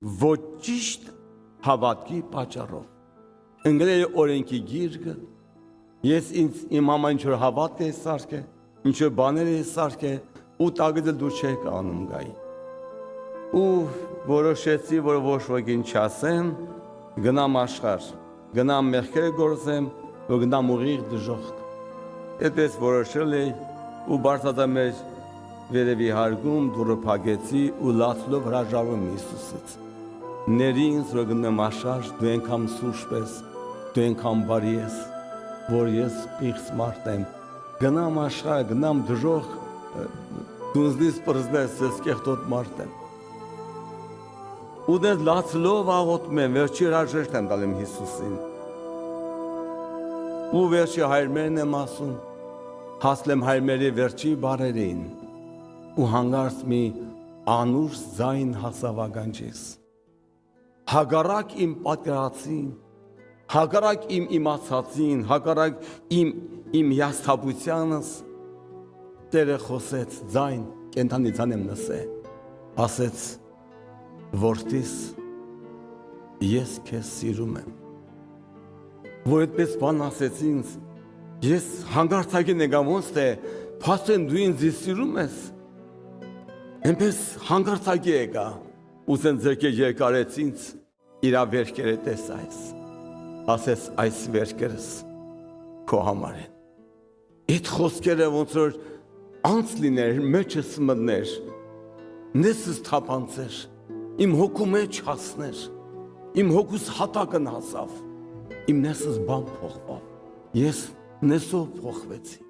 ոչ ճիշտ հավատքի պատճառով։ Ընկնել օրենքի գիրկը, ես իմ համար ինչ-որ հավատ է սարքել, ինչ-որ բաներ է սարքել, ու տագդել դու չեք անում գայի։ Ու որոշեցի, որ ոչ ոքին չասեմ, գնամ աշխարհ, գնամ մեղքերը գործեմ, որ գնամ ուղիղ դժոխք։ Այդպես որոշել էի ու բարձրացա վերևի հարգում դուրը փակեցի ու լացլով հրաժարվում Հիսուսից։ Ների ինձ որ գնամ աշխարհ, դու անգամ սուրբ ես, դու անգամ բարի ես, որ ես պիղծ մարդ եմ, գնամ աշխարհ, գնամ դժոխք, դու ինձ պրզնես, ես կեղտոտ մարդ եմ։ Ու դες լացլով աղոթում եմ, վերջի հրաժեշտ եմ տալիս Հիսուսին։ Ու վերջի հայրմերն եմ ասում, հասնեմ հայրմերի վերջի բարերին, ու հանգարց մի անուշ ձայն հասավականջիս։ Հակառակ իմ պատկերացին, հակառակ իմ իմացածին, հակառակ իմ հիասթափությանս, Տերը խոսեց ձայն, կենդանի ձայն եմ լսել, ասեց, որդիս, ես քեզ սիրում եմ։ Որ այդպես բան ասեց ինձ, ես հանգարցակին եկամ ոնց թե, փաստորեն դու ինձ սիրում ես։ Այնպես հանգարցակի եկա, ուսեն ձերքեր երկարեց ինձ, իրա վերքերը տես այս, ասեց այս վերքերս քո համար են։ Այդ խոսքերը ոնց որ անց լիներ, մեջս մտներ, նեսս թափանցեր, իմ հոգու մեջ հասներ, իմ հոգուս հատակն հասավ, իմ նեսս բան փոխվավ, ես նեսով փոխվեցի։